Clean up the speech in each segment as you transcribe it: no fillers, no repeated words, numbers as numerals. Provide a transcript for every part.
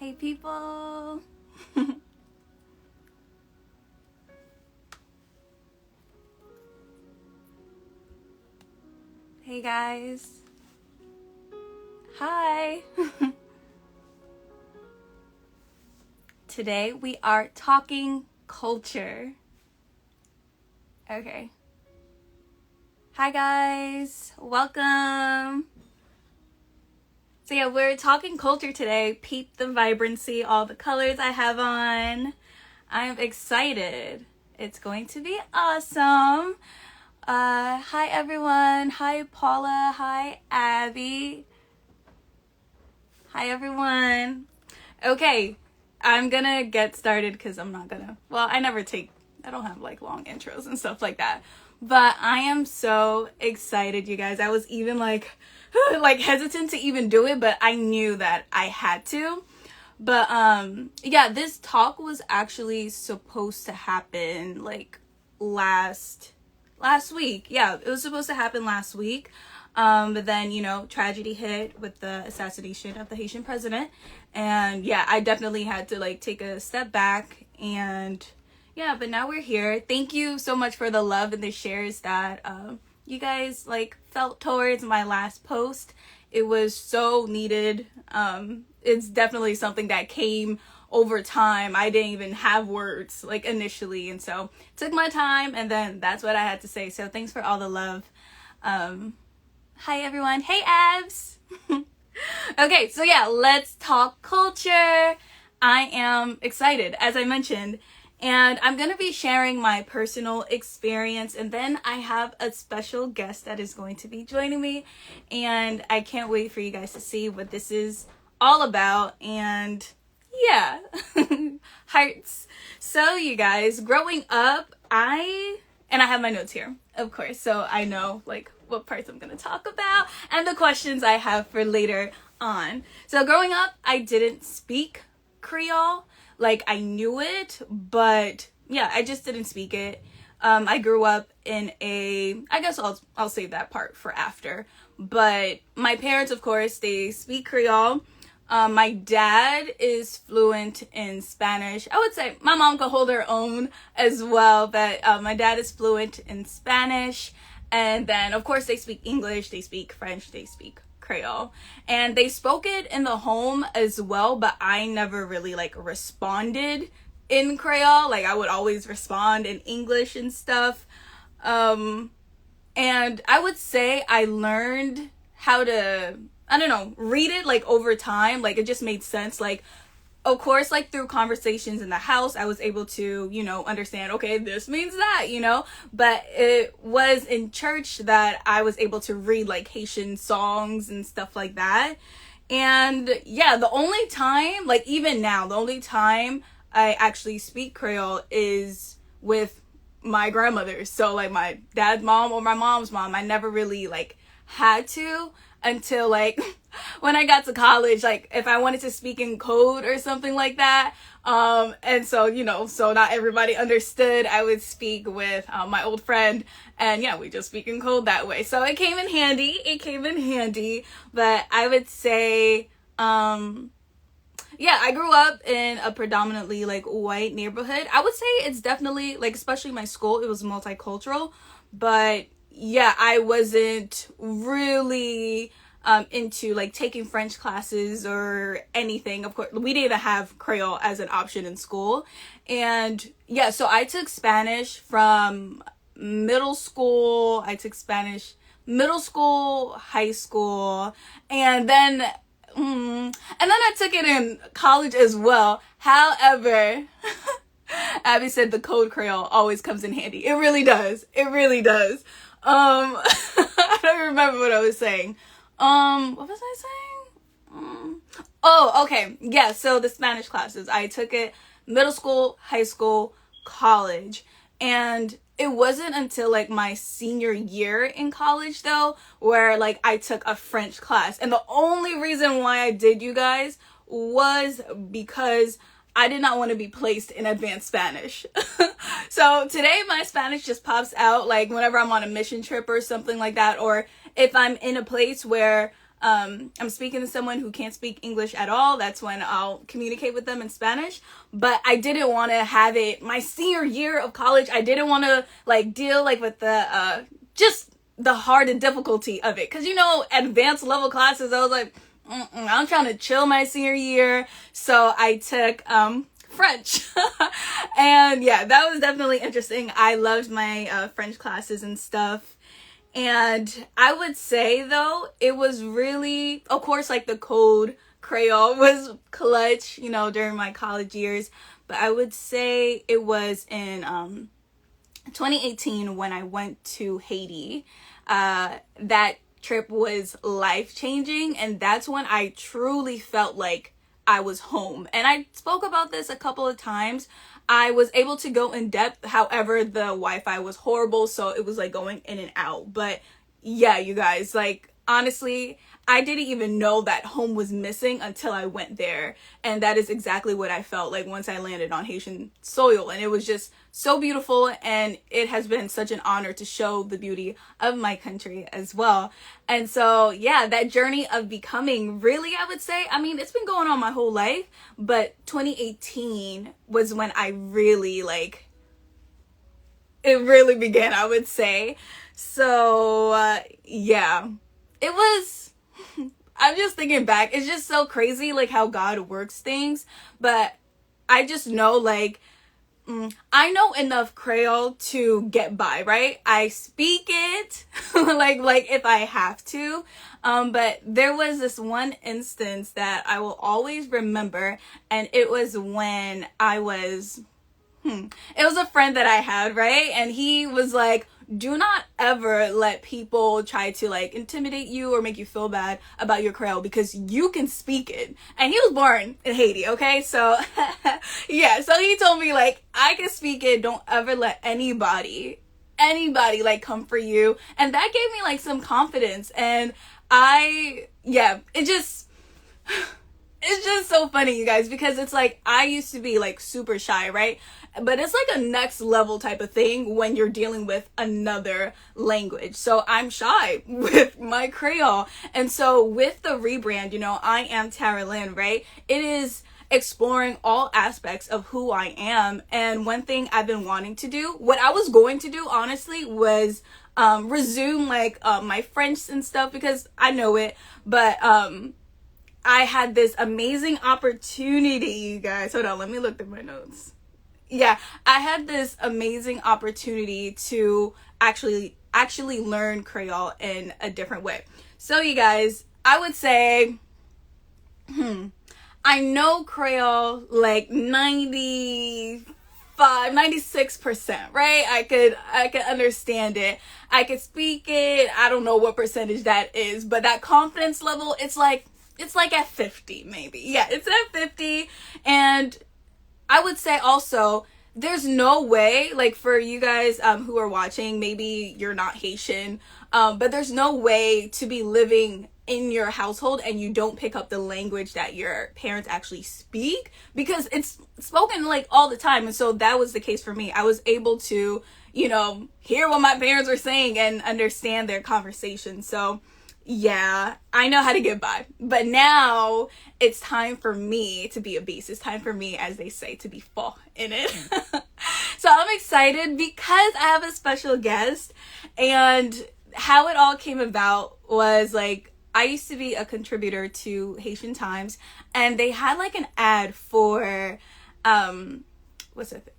Hey people! Hey guys! Hi! Today we are talking culture. Okay. Hi guys! Welcome! So yeah, we're talking culture today. Peep the vibrancy, all the colors I have on. I'm excited. It's going to be awesome. Hi everyone. Hi Paula. Hi Abby. Hi everyone. Okay, I'm gonna get started because I don't have like long intros and stuff like that. But I am so excited, you guys. I was even like hesitant to even do it, but I knew that I had to. But yeah, this talk was actually supposed to happen like last week. Yeah, it was supposed to happen last week. But then, tragedy hit with the assassination of the Haitian president. And yeah, I definitely had to like take a step back. And yeah, but now we're here. Thank you so much for the love and the shares that you guys like felt towards my last post. It was so needed. It's definitely something that came over time. I didn't even have words like initially, and so took my time, and then that's what I had to say. So thanks for all the love. Hi everyone. Hey Abs. Okay, so yeah, let's talk culture. I am excited, as I mentioned, and I'm going to be sharing my personal experience, and then I have a special guest that is going to be joining me, and I can't wait for you guys to see what this is all about. And yeah, hearts. So you guys, growing up, I have my notes here, of course, so I know like what parts I'm going to talk about and the questions I have for later on. So growing up, I didn't speak Creole. Like I knew it, but yeah, I just didn't speak it. I grew up in I guess I'll save that part for after. But my parents, of course, they speak Creole. My dad is fluent in Spanish. I would say my mom could hold her own as well, but my dad is fluent in Spanish. And then, of course, they speak English, they speak French, they speak Creole. And they spoke it in the home as well, but I never really like responded in Creole. Like I would always respond in English and stuff. And I would say I learned how to, read it like over time. Like it just made sense. Like, of course, like through conversations in the house, I was able to, understand, okay, this means that, but it was in church that I was able to read like Haitian songs and stuff like that. And yeah, the only time, like even now, the only time I actually speak Creole is with my grandmother. So like my dad's mom or my mom's mom. I never really like had to until like when I got to college, like if I wanted to speak in code or something like that. And so, so not everybody understood. I would speak with my old friend, and yeah, we just speak in code that way. So it came in handy. But I would say, yeah, I grew up in a predominantly like white neighborhood. I would say it's definitely like, especially my school, it was multicultural, but yeah, I wasn't really into like taking French classes or anything. Of course, we didn't have Creole as an option in school. And yeah, so I took Spanish from middle school. I took Spanish middle school, high school, and then I took it in college as well. However, Abby said the code Creole always comes in handy. It really does. I don't remember what I was saying. What was I saying? Oh, okay. Yeah, so the Spanish classes. I took it middle school, high school, college. And it wasn't until like my senior year in college though, where like I took a French class. And the only reason why I did, you guys, was because I did not want to be placed in advanced Spanish. So today my Spanish just pops out like whenever I'm on a mission trip or something like that, or if I'm in a place where I'm speaking to someone who can't speak English at all, that's when I'll communicate with them in Spanish. But I didn't want to have it my senior year of college. I didn't want to like deal like with the just the hard and difficulty of it, because you know, advanced level classes, I was like, I'm trying to chill my senior year. So I took French. And yeah, that was definitely interesting. I loved my French classes and stuff. And I would say though, it was really, of course, like the code Creole was clutch, you know, during my college years. But I would say it was in 2018 when I went to Haiti. That trip was life-changing, and that's when I truly felt like I was home. And I spoke about this a couple of times. I was able to go in depth, however the Wi-Fi was horrible, so it was like going in and out. But yeah, you guys, like honestly, I didn't even know that home was missing until I went there. And that is exactly what I felt like once I landed on Haitian soil. And it was just so beautiful, and it has been such an honor to show the beauty of my country as well. And so yeah, that journey of becoming, really, I would say, I mean, it's been going on my whole life, but 2018 was when I really like, it really began, I would say. So yeah, it was, I'm just thinking back, it's just so crazy like how God works things. But I just know like, I know enough Creole to get by, right? I speak it like if I have to. But there was this one instance that I will always remember, and it was when I was it was a friend that I had, right? And he was like, do not ever let people try to like intimidate you or make you feel bad about your Creole, because you can speak it. And he was born in Haiti, okay? So yeah, so he told me like, I can speak it. Don't ever let anybody like come for you. And that gave me like some confidence. And it's just so funny, you guys, because it's like, I used to be like super shy, right? But it's like a next level type of thing when you're dealing with another language. So I'm shy with my Creole. And so with the rebrand, you know, I am Tarah-Lynn, right? It is exploring all aspects of who I am. And one thing I've been wanting to do, what I was going to do, honestly, was resume like my French and stuff, because I know it. But I had this amazing opportunity, you guys. Hold on, let me look at my notes. Yeah, I had this amazing opportunity to actually learn Creole in a different way. So you guys, I would say, I know Creole like 96%, right? I could understand it. I could speak it. I don't know what percentage that is, but that confidence level, it's like at 50 maybe. Yeah, it's at 50. And I would say also, there's no way, like for you guys who are watching, maybe you're not Haitian, but there's no way to be living in your household and you don't pick up the language that your parents actually speak, because it's spoken like all the time. And so that was the case for me. I was able to, you know, hear what my parents were saying and understand their conversation. So yeah, I know how to get by. But now it's time for me to be a beast. It's time for me, as they say, to be full in it. So I'm excited because I have a special guest. And how it all came about was like, I used to be a contributor to Haitian Times, and they had like an ad for what's it?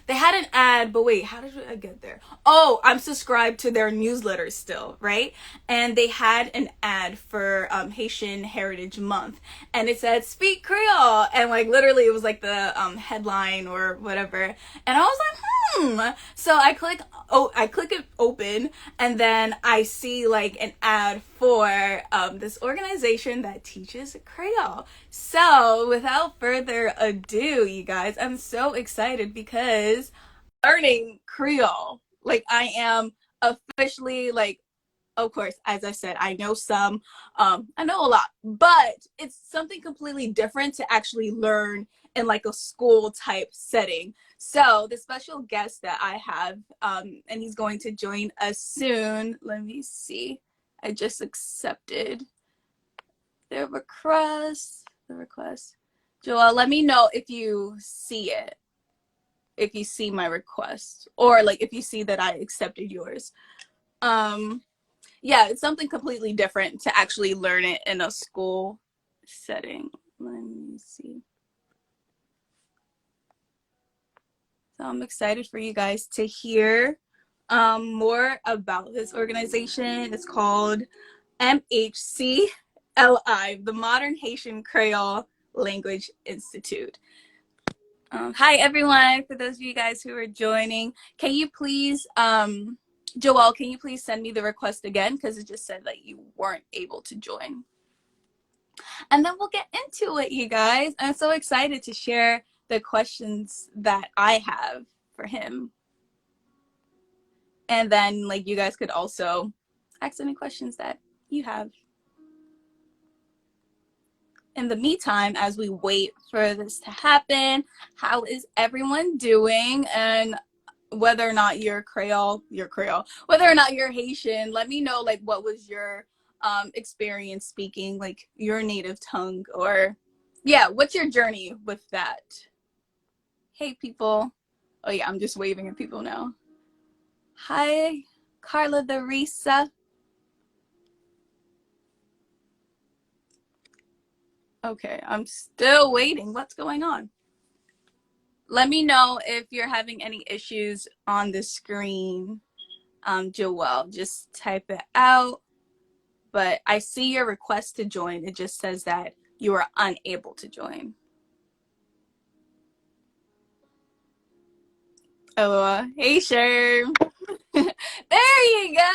They had an ad, but wait, how did I get there? Oh, I'm subscribed to their newsletter still, right? And they had an ad for Haitian Heritage Month, and it said "Speak Creole," and like literally it was like the headline or whatever, and I was like, So I click it open, and then I see like an ad for this organization that teaches Creole. So without further ado, you guys, I'm so excited because learning Creole, like I am officially like, of course, as I said, I know some, I know a lot, but it's something completely different to actually learn in like a school type setting. So the special guest that I have, and he's going to join us soon. Let me see. I just accepted the request. Jowel, let me know if you see it. If you see my request, or like if you see that I accepted yours. Yeah, it's something completely different to actually learn it in a school setting. Let me see. So I'm excited for you guys to hear more about this organization. It's called MHCLI, the Modern Haitian Creole Language Institute. Hi, everyone. For those of you guys who are joining, can you please, Jowel, can you please send me the request again? Because it just said that you weren't able to join. And then we'll get into it, you guys. I'm so excited to share the questions that I have for him. And then, like, you guys could also ask any questions that you have. In the meantime, as we wait for this to happen, how is everyone doing? And whether or not you're Creole, whether or not you're Haitian, let me know, like, what was your experience speaking, like, your native tongue, or, yeah, what's your journey with that? Hey, people. Oh, yeah, I'm just waving at people now. Hi, Carla the Risa. Okay, I'm still waiting. What's going on? Let me know if you're having any issues on the screen, Jowel. Just type it out. But I see your request to join. It just says that you are unable to join. Oh, hey, Sherm. There you go.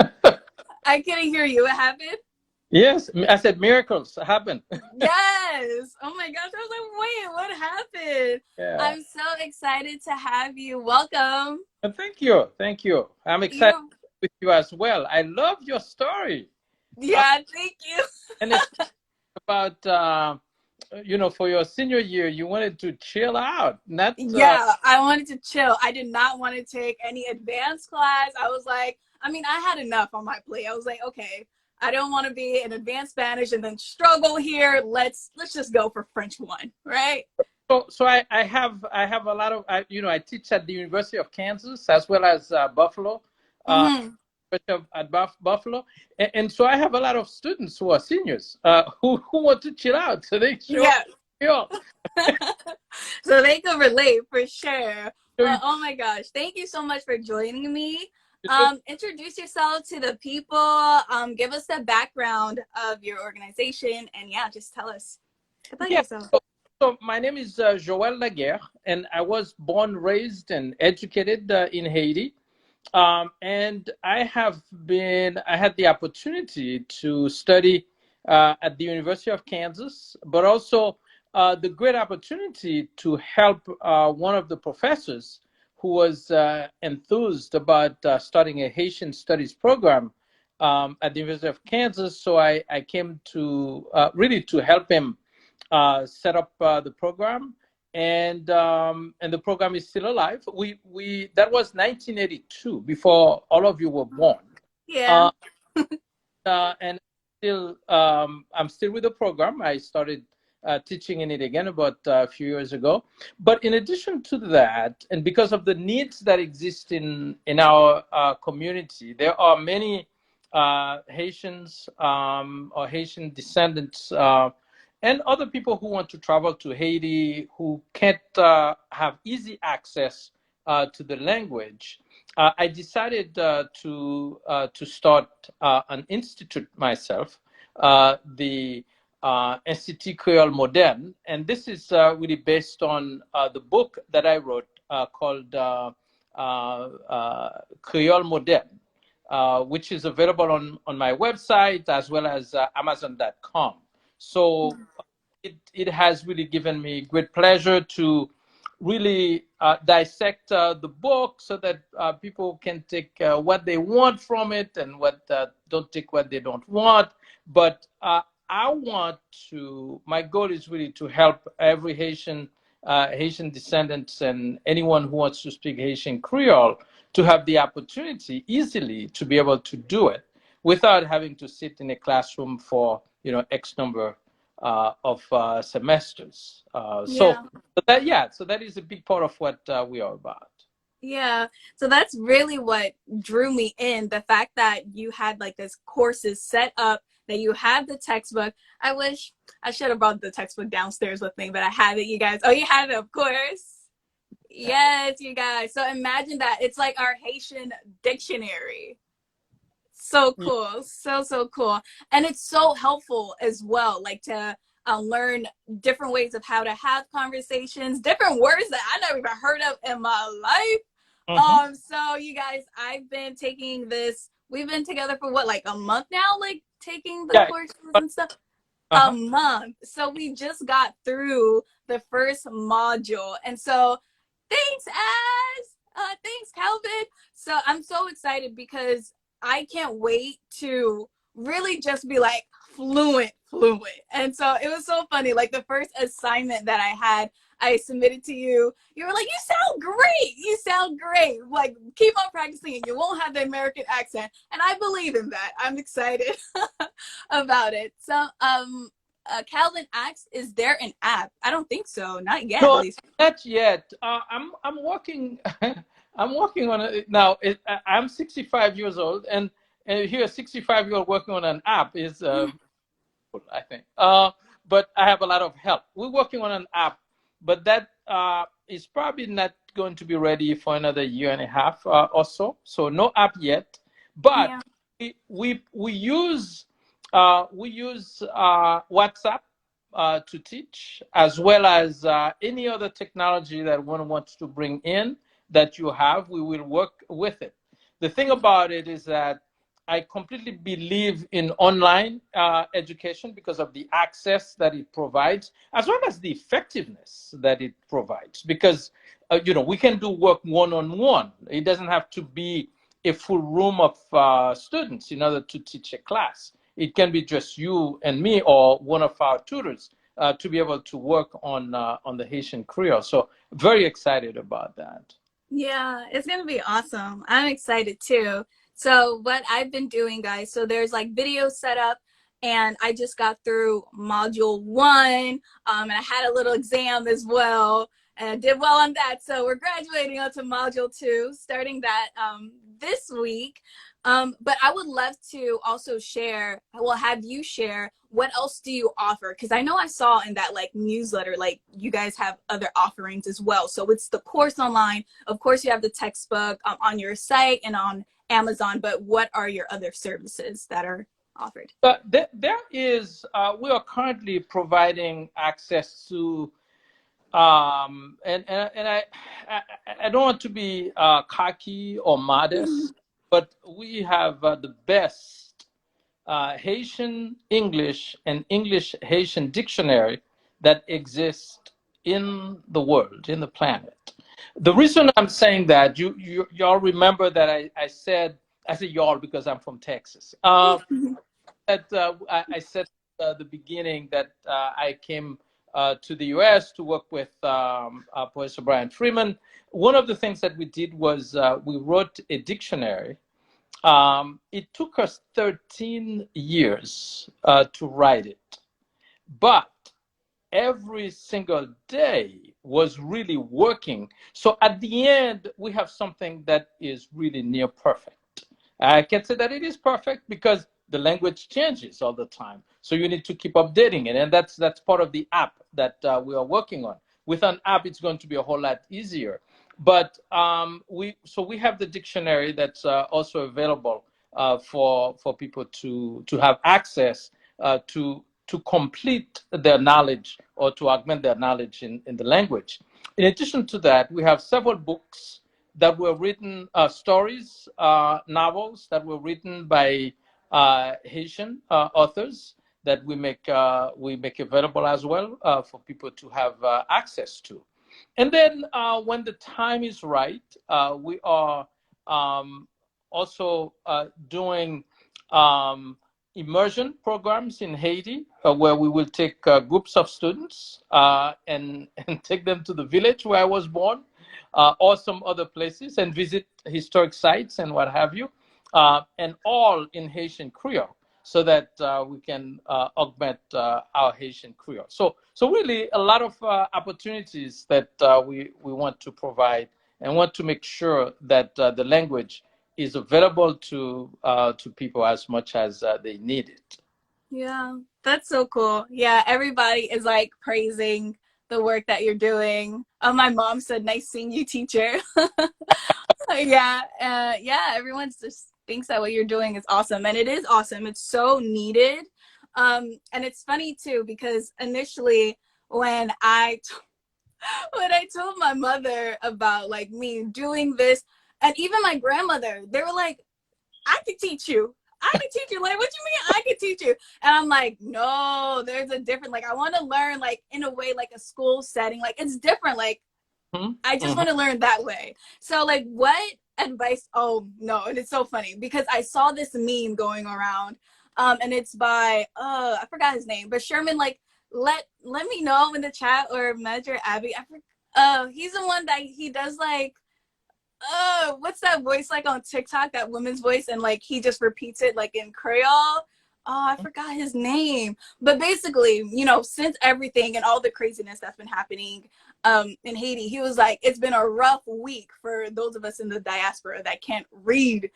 Yay! I couldn't hear you. What happened? Yes, I said miracles happen. Yes. Oh my gosh. I was like, wait, what happened? Yeah. I'm so excited to have you. Welcome. Thank you. Thank you. I'm excited with you as well. I love your story. Yeah, thank you. And it's about, for your senior year, you wanted to chill out. Not, Yeah, I wanted to chill. I did not want to take any advanced class. I was like, I mean, I had enough on my plate. I was like, okay, I don't want to be in advanced Spanish and then struggle here. Let's just go for French 1, right? So I have a lot of I teach at the University of Kansas as well as Buffalo, at Buffalo, and so I have a lot of students who are seniors who want to chill out, so they show up. Yeah. So they can relate for sure. Well, oh my gosh, thank you so much for joining me. Introduce yourself to the people. Give us the background of your organization, and yeah, just tell us about yourself. So my name is Jowel Laguerre, and I was born, raised, and educated in Haiti. And I had the opportunity to study at the University of Kansas, but also the great opportunity to help one of the professors who was enthused about starting a Haitian studies program at the University of Kansas. So I came to really to help him set up the program, and the program is still alive. We that was 1982, before all of you were born. Yeah. And still, I'm still with the program. I started teaching in it again about a few years ago. But in addition to that, and because of the needs that exist in our community, there are many Haitians or Haitian descendants and other people who want to travel to Haiti who can't have easy access to the language. I decided to start an institute myself, the Institut Creole Modèn, and this is really based on the book that I wrote called Creole Modèn, which is available on my website as well as Amazon.com. So it has really given me great pleasure to really dissect the book so that people can take what they want from it and what don't take what they don't want. But my goal is really to help every Haitian descendants and anyone who wants to speak Haitian Creole to have the opportunity easily to be able to do it without having to sit in a classroom for X number of semesters. Yeah. So that is a big part of what we are about. Yeah. So that's really what drew me in, the fact that you had like this courses set up, that you have the textbook. I wish I should have brought the textbook downstairs with me, but I had it, you guys. Oh, you have it, of course. Yes, you guys. So imagine that. It's like our Haitian dictionary. So cool. So cool. And it's so helpful as well, like to learn different ways of how to have conversations, different words that I never even heard of in my life. So you guys, I've been taking this, we've been together for what, like a month now, like taking the courses and stuff. A month. So we just got through the first module. And so thanks, thanks, Calvin. So I'm so excited because I can't wait to really just be like fluent. And so it was so funny. Like the first assignment that I had, I submitted to you. You were like, you sound great. You sound great. Like, keep on practicing and you won't have the American accent. And I believe in that. I'm excited about it. So, Calvin asks, is there an app? I don't think so. Not yet, No, at least. not yet. I'm working. I'm working on it now. I'm 65 years old, and here, 65-year-old working on an app is, I think. But I have a lot of help. We're working on an app, but that is probably not going to be ready for another year and a half or so. So no app yet. But we use WhatsApp to teach, as well as any other technology that one wants to bring in that you have. We will work with it. The thing about it is that I completely believe in online education because of the access that it provides, as well as the effectiveness that it provides. Because we can do work one-on-one. It doesn't have to be a full room of students in order to teach a class. It can be just you and me or one of our tutors to be able to work on the Haitian Creole. So very excited about that. Yeah, it's going to be awesome. I'm excited too. So what I've been doing, guys, so there's like videos set up, and I just got through module 1, and I had a little exam as well, and I did well on that. So we're graduating onto module 2, starting that this week. But I would love to also share, well, have you share, what else do you offer? Because I know I saw in that like newsletter, like you guys have other offerings as well. So it's the course online. Of course, you have the textbook on your site and on Amazon, but what are your other services that are offered? There is, we are currently providing access to, and I don't want to be cocky or modest, but we have the best Haitian English and English Haitian dictionary that exists in the world, in the planet. The reason I'm saying that, y'all remember that I said y'all because I'm from Texas. That I said at the beginning that I came to the U.S. to work with Professor Brian Freeman. One of the things that we did was we wrote a dictionary. It took us 13 years to write it, but every single day was really working. So at the end, we have something that is really near perfect. I can't say that it is perfect because the language changes all the time. So you need to keep updating it. And that's part of the app that we are working on. With an app, it's going to be a whole lot easier. But we have the dictionary that's also available for people to have access to complete their knowledge or to augment their knowledge in the language. In addition to that, we have several books that were written, stories, novels that were written by Haitian authors that we make available as well for people to have access to. And then when the time is right, we are also doing immersion programs in Haiti, where we will take groups of students and take them to the village where I was born or some other places and visit historic sites and what have you, and all in Haitian Creole, so that we can augment our Haitian Creole. So really a lot of opportunities that we want to provide and want to make sure that the language is available to people as much as they need it. Yeah, that's so cool. Yeah, everybody is like praising the work that you're doing. My mom said, "Nice seeing you, teacher." Yeah, yeah, everyone just thinks that what you're doing is awesome, and it is awesome. It's so needed. And it's funny too because initially when when I told my mother about like me doing this, and even my grandmother, they were like, I could teach you. I could teach you. Like, what you mean I could teach you? And I'm like, no, there's a different, like, I want to learn, like, in a way, like a school setting. Like, it's different. Like, I just want to learn that way. So, like, what advice? Oh, no. And it's so funny because I saw this meme going around, and it's by, I forgot his name, but Sherman, like, let me know in the chat, or Major Abby. He's the one that he does, like, what's that voice like on TikTok, that woman's voice, and like he just repeats it like in Creole. Oh, I forgot his name. But basically, you know, since everything and all the craziness that's been happening in Haiti, he was like, it's been a rough week for those of us in the diaspora that can't read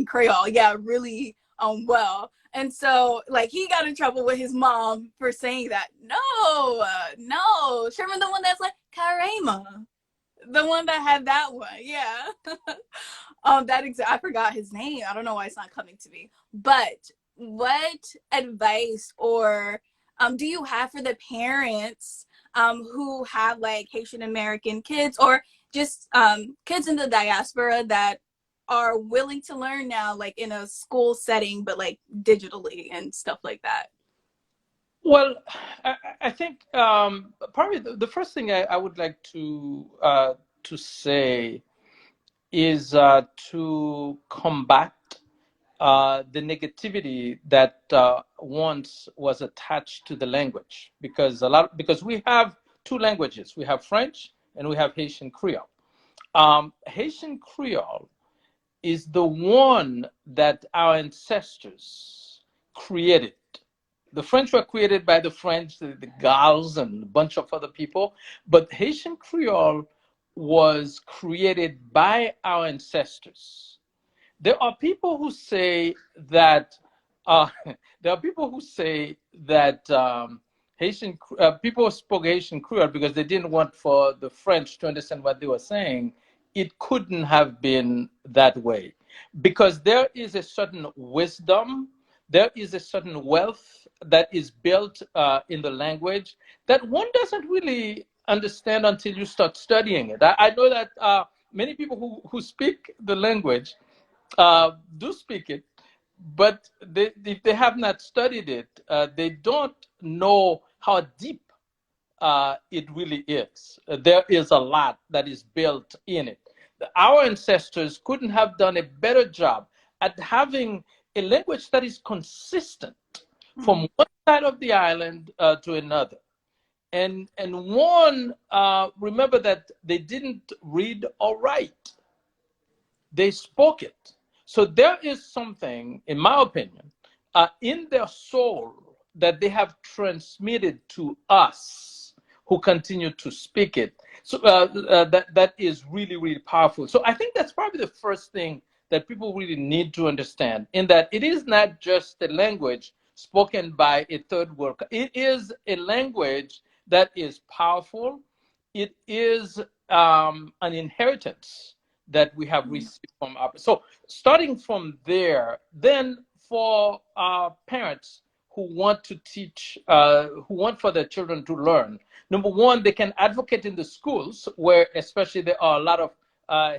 Creole, yeah, really well. And so like he got in trouble with his mom for saying that. No, Sherman, the one that's like Karema, the one that had that one, yeah. I forgot his name. I don't know why it's not coming to me. But what advice or do you have for the parents who have like Haitian American kids, or just kids in the diaspora that are willing to learn now, like in a school setting, but like digitally and stuff like that? Well, I think probably the first thing I would like to say is to combat the negativity that once was attached to the language, because we have two languages. We have French and we have Haitian Creole. Haitian Creole is the one that our ancestors created. The French were created by the French, the Gauls, and a bunch of other people. But Haitian Creole was created by our ancestors. There are people who say that uh, there are people who say that Haitian people spoke Haitian Creole because they didn't want for the French to understand what they were saying. It couldn't have been that way, because there is a certain wisdom, there is a certain wealth that is built in the language that one doesn't really understand until you start studying it. I know that many people who speak the language do speak it, but if they have not studied it, they don't know how deep it really is. There is a lot that is built in it. Our ancestors couldn't have done a better job at having a language that is consistent from one side of the island to another. And one, remember that they didn't read or write, they spoke it. So there is something, in my opinion, in their soul that they have transmitted to us who continue to speak it. So that is really, really powerful. So I think that's probably the first thing that people really need to understand, in that it is not just a language spoken by a third world. It is a language that is powerful. It is an inheritance that we have received from our. So starting from there, then for parents who want to teach, who want for their children to learn, number one, they can advocate in the schools where especially there are a lot of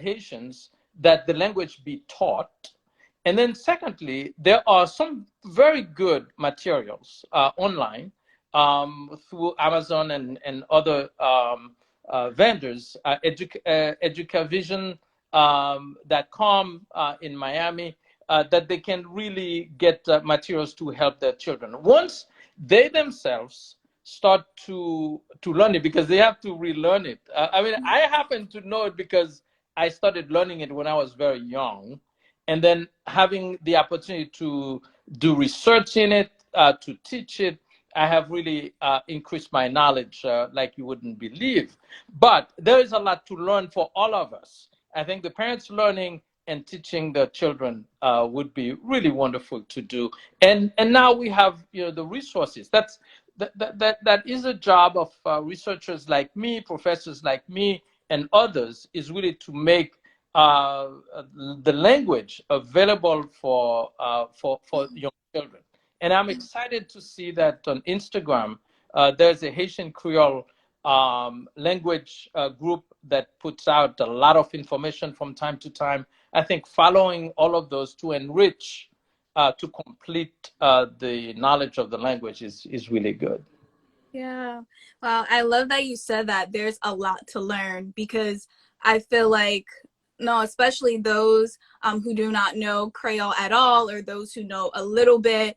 Haitians, that the language be taught. And then secondly, there are some very good materials online through Amazon and other vendors, Educavision.com in Miami, that they can really get materials to help their children. Once they themselves start to learn it because they have to relearn it. I mean, I happen to know it because I started learning it when I was very young, and then having the opportunity to do research in it, to teach it, I have really increased my knowledge like you wouldn't believe. But there is a lot to learn for all of us. I think the parents learning and teaching the children would be really wonderful to do. And now we have the resources. That is a job of researchers like me, professors like me, and others, is really to make the language available for young children. And I'm excited to see that on Instagram, there's a Haitian Creole language group that puts out a lot of information from time to time. I think following all of those to enrich, to complete the knowledge of the language is really good. Yeah. Well, I love that you said that there's a lot to learn, because I feel like, no, especially those who do not know Creole at all, or those who know a little bit,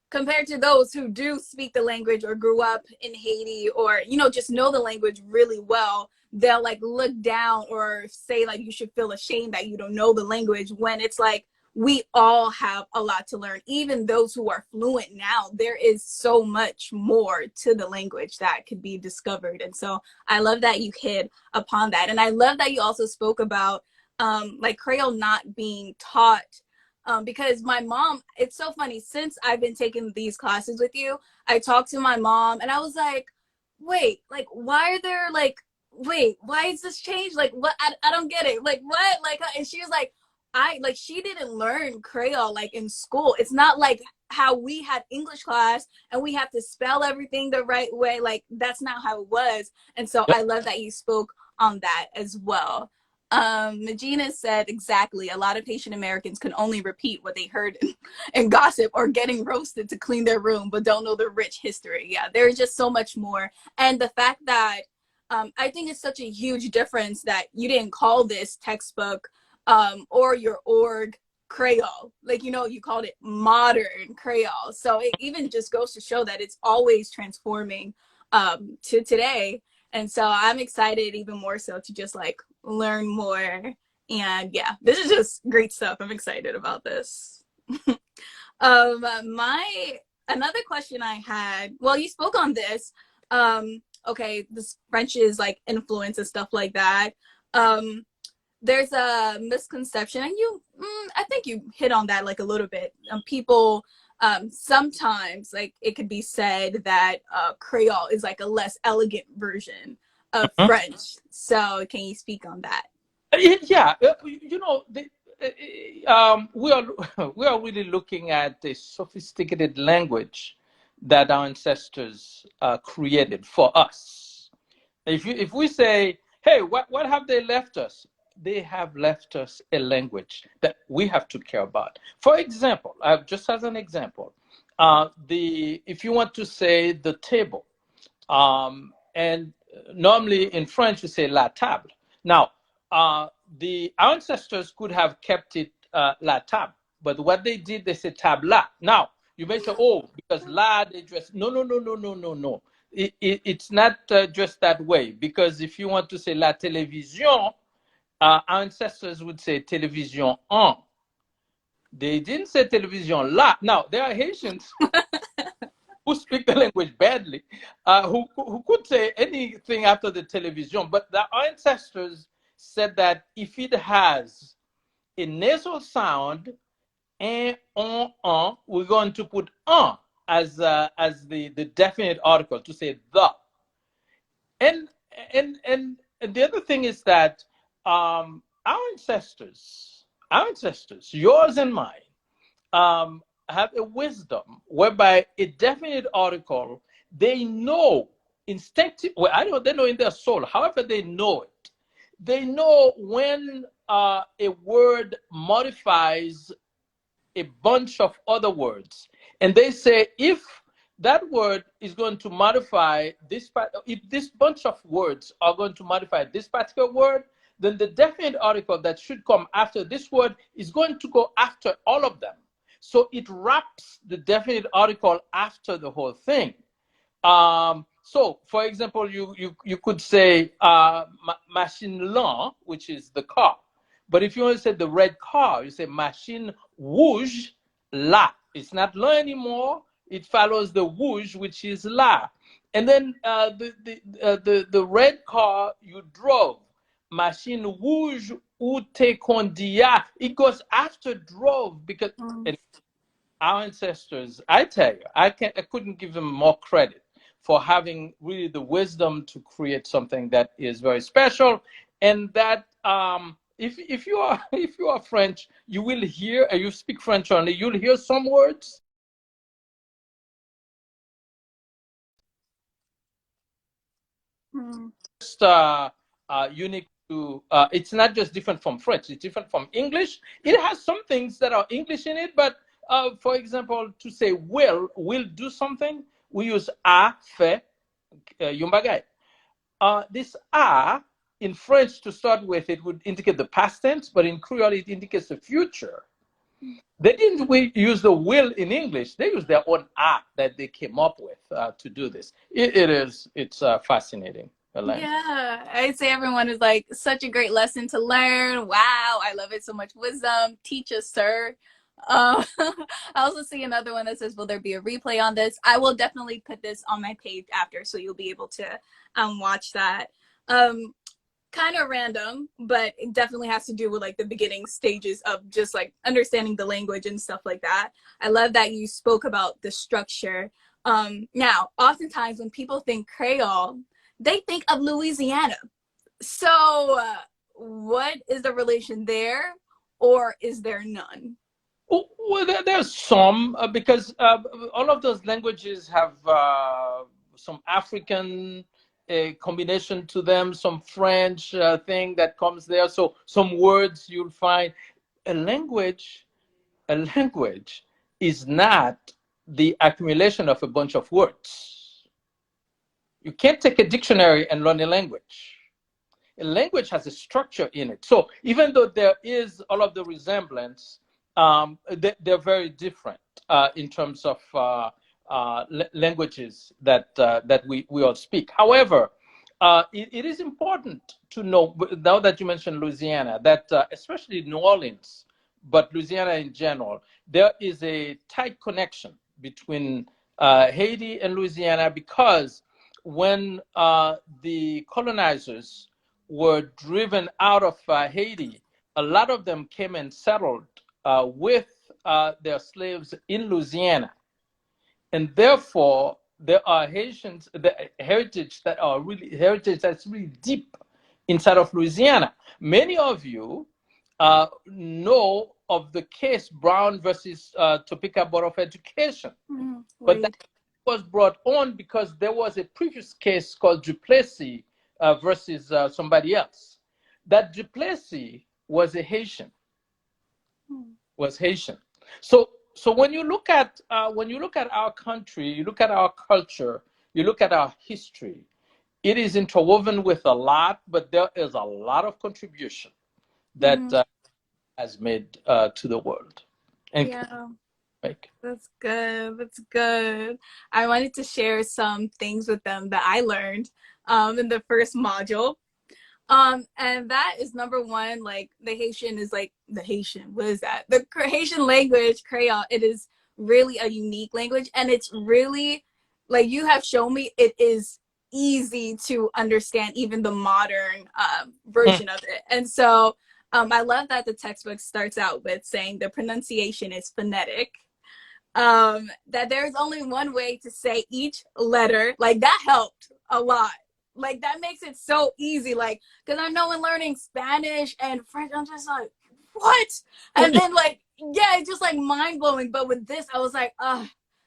compared to those who do speak the language or grew up in Haiti, or, just know the language really well, they'll like look down or say like you should feel ashamed that you don't know the language, when it's like we all have a lot to learn. Even those who are fluent now, there is so much more to the language that could be discovered. And so I love that you hit upon that. And I love that you also spoke about like Creole not being taught, because my mom, it's so funny, since I've been taking these classes with you, I talked to my mom and I was like, wait, like, why are there like, wait, why is this changed? Like, what? I don't get it. Like, what? Like, and she was like, she didn't learn Creole like in school. It's not like how we had English class and we have to spell everything the right way. Like, that's not how it was. And so I love that you spoke on that as well. Magina said exactly. A lot of Haitian Americans can only repeat what they heard in gossip or getting roasted to clean their room, but don't know the rich history. Yeah, there's just so much more. And the fact that I think it's such a huge difference that you didn't call this textbook or your org Creole. Like, you called it modern Creole. So it even just goes to show that it's always transforming to today. And so I'm excited even more so to just like learn more. And yeah, this is just great stuff. I'm excited about this. Another question I had, well, you spoke on this. Okay, this French is like influence and stuff like that. There's a misconception, and I think you hit on that like a little bit. People sometimes, like, it could be said that Creole is like a less elegant version of French. So can you speak on that? Yeah, we are we are really looking at a sophisticated language that our ancestors created for us. If we say, hey, what have they left us? They have left us a language that we have to care about. For example, just as an example, if you want to say the table, and normally in French you say la table. Now, our ancestors could have kept it la table, but what they did, they said tabla. Now, you may say, oh, because la, they just, no. It's not just that way, because if you want to say la télévision, our ancestors would say télévision en. They didn't say télévision la. Now, there are Haitians who speak the language badly, who could say anything after the television, but the ancestors said that if it has a nasal sound, en, on, we're going to put en as the definite article to say the. And the other thing is that our ancestors, yours and mine, have a wisdom whereby a definite article, they know instinctively, well, they know in their soul, however they know it. They know when a word modifies a bunch of other words. And they say, if that word is going to modify this part, if this bunch of words are going to modify this particular word, then the definite article that should come after this word is going to go after all of them. So it wraps the definite article after the whole thing. So, for example, you could say machine lan, which is the car. But if you want to say the red car, you say machine rouge la. It's not la anymore. It follows the rouge, which is la. And then the red car you drove, machine rouge ou te conduit. It goes after drove because our ancestors, I tell you, I couldn't give them more credit for having really the wisdom to create something that is very special, and that if you are if you are French, you will hear, you speak French only, you'll hear some words just unique to. It's not just different from French; it's different from English. It has some things that are English in it, but for example, to say will do something, we use a fait yung bagay. This a in French to start with, it would indicate the past tense, but in Creole it indicates the future. They didn't use the will in English. They used their own art that they came up with to do this. It's fascinating. Elaine. Yeah, I'd say everyone is like such a great lesson to learn. Wow, I love it. So much wisdom. Teach us, sir. I also see another one that says, will there be a replay on this? I will definitely put this on my page after, so you'll be able to watch that. Kind of random, but it definitely has to do with like the beginning stages of just like understanding the language and stuff like that. I love that you spoke about the structure. Now, oftentimes when people think Creole, they think of Louisiana. So what is the relation there, or is there none? Well, there's some because all of those languages have some African combination to them, some French thing that comes there. So some words you'll find. A language, a language is not the accumulation of a bunch of words. You can't take a dictionary and learn a language. A language has a structure in it. So even though there is all of the resemblance, they're very different in terms of languages that we all speak. However, it is important to know, now that you mentioned Louisiana, that especially New Orleans, but Louisiana in general, there is a tight connection between Haiti and Louisiana, because when the colonizers were driven out of Haiti, a lot of them came and settled with their slaves in Louisiana. And therefore, there are Haitians, the heritage that's really deep inside of Louisiana. Many of you know of the case Brown versus Topeka Board of Education. But that was brought on because there was a previous case called Duplessis versus somebody else. That Duplessis was a Haitian. Was Haitian. So when you look at our country, you look at our culture, you look at our history, it is interwoven with a lot, but there is a lot of contribution that has made to the world. And yeah. That's good. That's good. I wanted to share some things with them that I learned in the first module. And that is number one, like the Haitian is like the Haitian. What is that? The Haitian language, Creole, it is really a unique language. And it's really, like you have shown me, it is easy to understand even the modern version of it. And so I love that the textbook starts out with saying the pronunciation is phonetic. That there's only one way to say each letter. Like that helped a lot. Like that makes it so easy. Like, because I know in learning Spanish and French, I'm just like, what? And then like, yeah, it's just like mind blowing. But with this, I was like,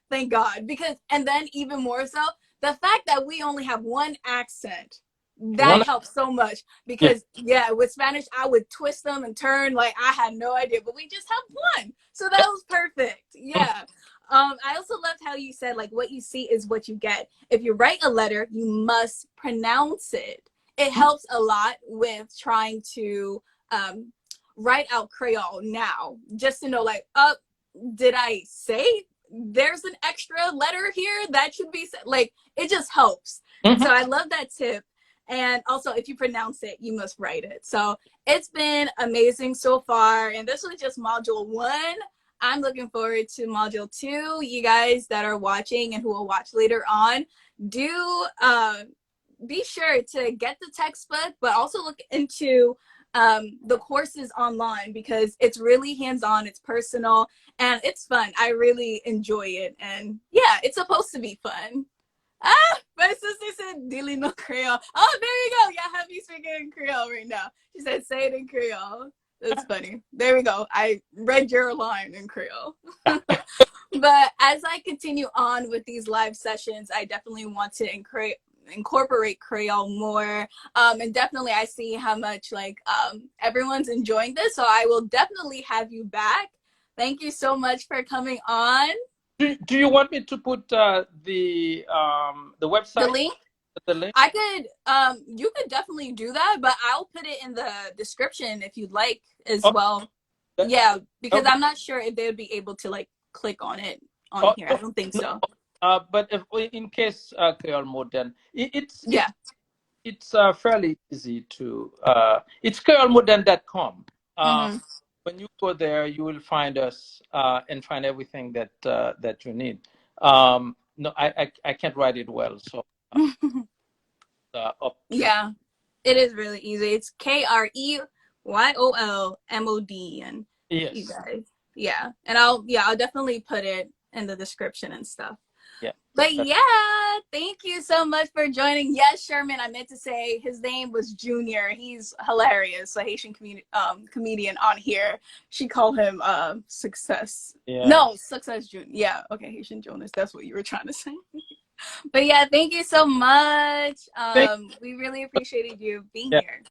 thank God. Because, and then even more so, the fact that we only have one accent, that helps so much. Because yeah, with Spanish, I would twist them and turn, like I had no idea, but we just have one. So that was perfect. Yeah. I also loved how you said, like, what you see is what you get. If you write a letter, you must pronounce it. It helps a lot with trying to write out Creole now, just to know, like, did I say there's an extra letter here that should be like, it just helps. Mm-hmm. So I love that tip. And also, if you pronounce it, you must write it. So it's been amazing so far. And this was just module 1. I'm looking forward to module 2. You guys that are watching and who will watch later on, do be sure to get the textbook, but also look into the courses online, because it's really hands-on, it's personal, and it's fun. I really enjoy it. And yeah, it's supposed to be fun. My sister said Dili no Creole. Oh, there you go. Yeah, have you speaking in Creole right now. She said say it in Creole. That's funny. There we go. I read your line in Creole. But as I continue on with these live sessions, I definitely want to incorporate Creole more. And definitely I see how much like everyone's enjoying this. So I will definitely have you back. Thank you so much for coming on. Do you want me to put the website? The link? The link? I could, you could definitely do that, but I'll put it in the description if you'd like as well. Yeah, because I'm not sure if they would be able to like click on it on here. I don't think so. But if, in case Creole Modèn, it's fairly easy to. It's KreolModèn.com. When you go there, you will find us and find everything that that you need. No, I can't write it well, so. Yeah, it is really easy. It's KREYOL MODEN. Yes. You guys, yeah, and I'll definitely put it in the description and stuff. Yeah. But yeah, thank you so much for joining. Yes, Sherman, I meant to say his name was Junior. He's hilarious, a Haitian comedian on here. She called him Success. Yeah. No, Success Junior. Yeah, okay, Haitian Jonas. That's what you were trying to say. But yeah, thank you so much. We really appreciated you being here.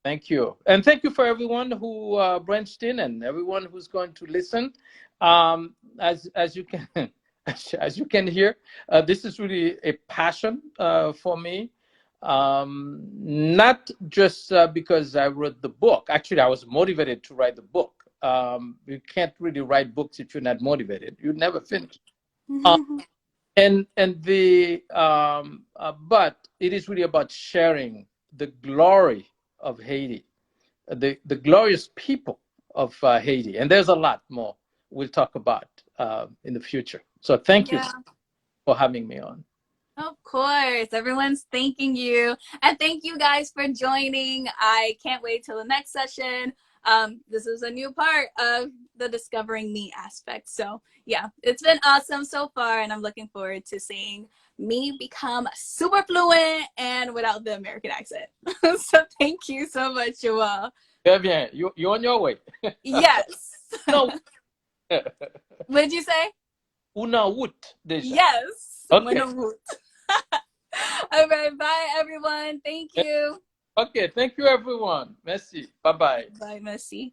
Thank you. And thank you for everyone who branched in and everyone who's going to listen. As you can as you can hear, this is really a passion for me. Not just because I wrote the book. Actually, I was motivated to write the book. You can't really write books if you're not motivated. You'd never finish. And the but it is really about sharing the glory of Haiti, the glorious people of Haiti, and there's a lot more we'll talk about in the future. So thank you for having me on. Of course, everyone's thanking you, and thank you guys for joining. I can't wait till the next session. This is a new part of the discovering me aspect. So yeah, it's been awesome so far, and I'm looking forward to seeing me become super fluent and without the American accent. So thank you so much, Jowel. Très bien. You're on your way. Yes. No. What did you say? Una route déjà. Yes. Okay. Una route. All right. Bye, everyone. Thank you. Okay. Thank you, everyone. Merci. Bye-bye. Bye, Messi.